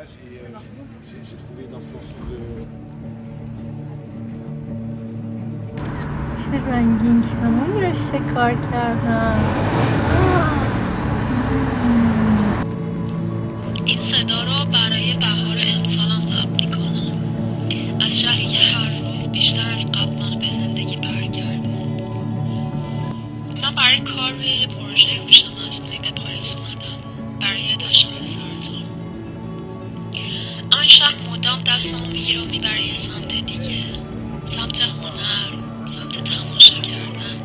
j'ai trouvé une influence de... چه رنگین کمانی رو شکار کردم. این صدا رو برای بهار امسالم ضبط میکنم. از شهری که هر روز بیشتر از قبل من به زندگی برگردوند. من برای کار روی یه پروژه هوش مصنوعی به پاریس اومدم. برای تشخیص سرطان. اما این شهر مدام دستمو میگیره و میبره یه سمت دیگه. سمت هنر، سمت تماشا کردن.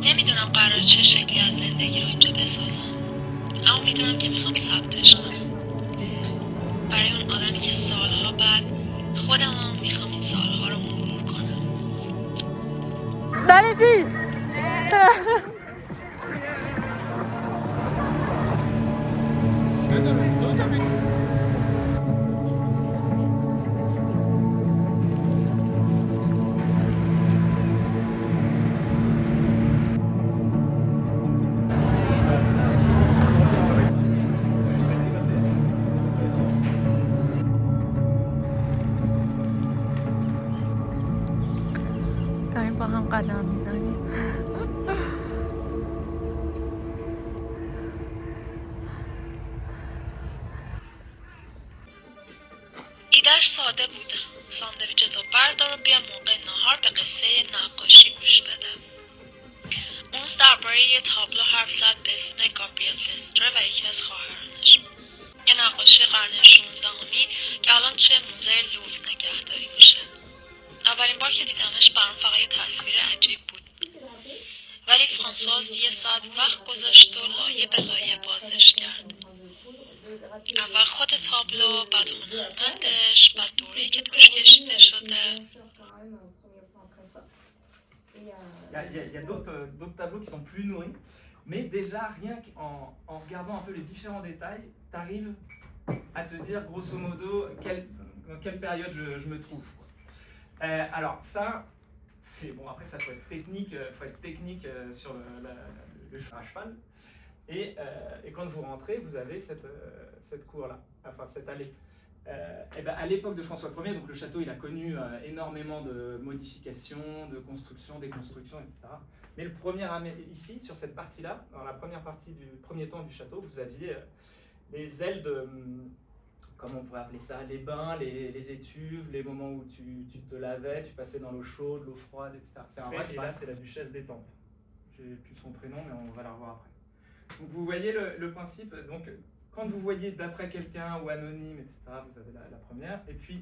نمیدونم قرار چه شکلی از زندگی رو اینجا بسازم. اما میدونم که میخوام ثبتش کنم. برای اون آدمی که سالها بعد خودمم میخوام این سالها رو مرور کنم. ظریفی! داریم با هم قدم میزنیم. ایده‌اش ساده بود. ساندویچتو بردار و بیا موقع نهار به قصه نقاشی گوش بده. اون درباره یه تابلو حرف زد به اسم گابریل دستره و یکی از خواهرانش. یه نقاشی قرن 16 که الان توی موزه لوور نگهداری میشه. اولین بار که دیدمش برام فقط یه تصویر عجیب بود. ولی فرانسواز یه ساعت وقت گذاشت و لایه به لایه بازش کرد. اول خود تابلو، بعد هنرمندش، بعد دوره‌ای که توش کشیده شده. Il y a d'autres tableaux qui sont plus nourris, mais déjà rien qu'en regardant un peu les différents détails, tu arrives à te dire grosso modo dans quelle période je me trouve. Alors ça, c'est bon, après ça faut être technique sur le cheval. Et quand vous rentrez, vous avez cette cour-là, enfin cette allée. Et ben à l'époque de François Ier, donc le château il a connu énormément de modifications, de constructions, déconstructions, etc. Mais ici, sur cette partie-là, dans la première partie du premier temps du château, vous aviez les ailes de, comment on pourrait appeler ça, les bains, les étuves, les moments où tu te lavais, tu passais dans l'eau chaude, l'eau froide, etc. C'est un vrai espace. Et là, c'est la duchesse d'Étampes. J'ai plus son prénom, mais on va la revoir après. Donc vous voyez le principe. Donc quand vous voyez d'après quelqu'un ou anonyme, etc., vous avez la première. Et puis,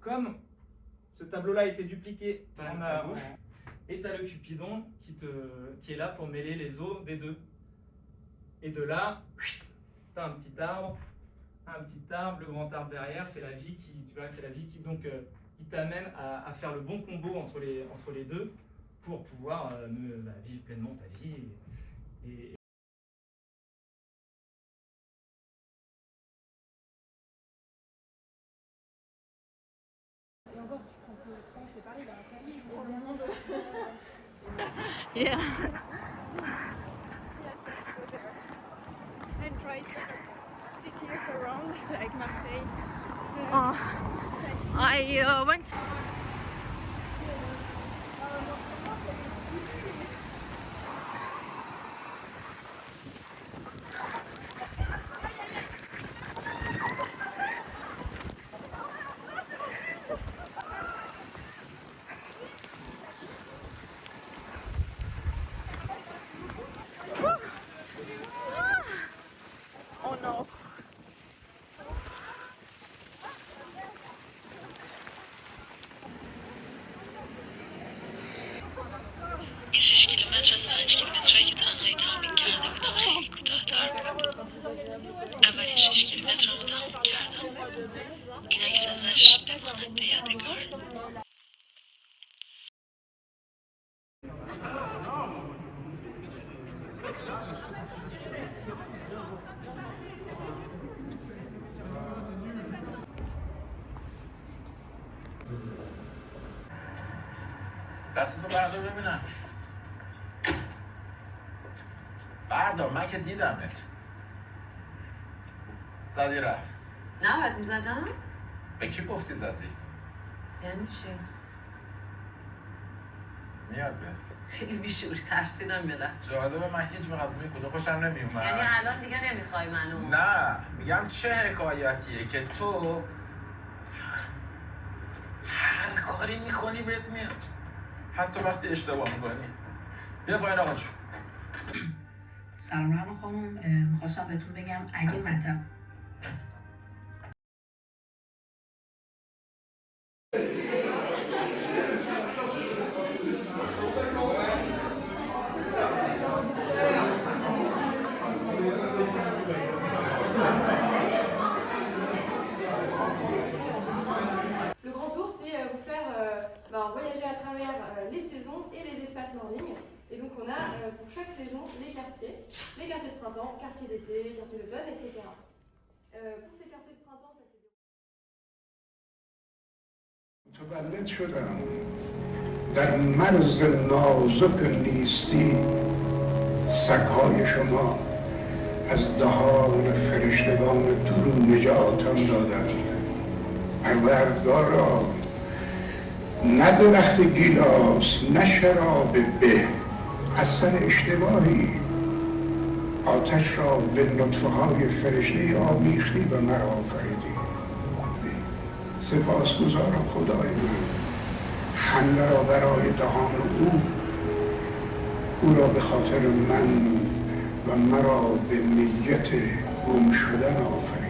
comme ce tableau-là a été dupliqué à gauche, et tu as le Cupidon qui est là pour mêler les os des deux. Et de là, tu as un petit arbre, le grand arbre derrière, c'est la vie qui, tu vois, c'est la vie qui donc il t'amène à faire le bon combo entre les deux pour pouvoir vivre pleinement ta vie et encore, si tu prends que France et Paris, là, après, si tu prends le monde. Yeah. And try to cities around, like Marseille. I went. Oh no. این 6 کیلومتر از 5 کیلومتری که تنهایی تمرین کرده بودم خیلی کوتاه‌تر بود. اولین 6 کیلومتر رو تموم کردم. این عکس ازش بمانده یادگار. دستتو بردار ببینم. بردار، من که دیدمت. زدی رفت. نباید میزدم؟ به کی گفتی زدی؟ یعنی چی؟ میاد به خیلی بیشوری ترسیدم یه لحظه. جالبه من هیچ وقت از میکنه خوشم نمیومد. یعنی الان دیگه نمیخوای منو؟ نه میگم چه حکایتیه که تو هر کاری میکنی بهت میاد، حتی وقتی اشتباه میکنی. بیا پایین آقا جون. سلام رحمه خانم، میخواستم بهتون بگم اگه مطب Le grand tour, c'est vous faire voyager à travers les saisons et les espaces morning. Et donc on a pour chaque saison les quartiers de printemps, quartier d'été, quartier d'automne, etc. Pour ces quartiers de printemps, ça c'est... متولد شدم در مرز نازک نیستی، سگ‌های شما از دهان فرشتگان درو نجاتم دادند. پروردگارا، نه درخت گیلاس نه شراب به، از سر اشتباهی آتش را به نطفه های فرشته آمیختی و مرا آفریدی. سپاسگزارم خدای من، خنده را برای دهان او را به خاطر من و مرا به نیت گم شدن آفرید.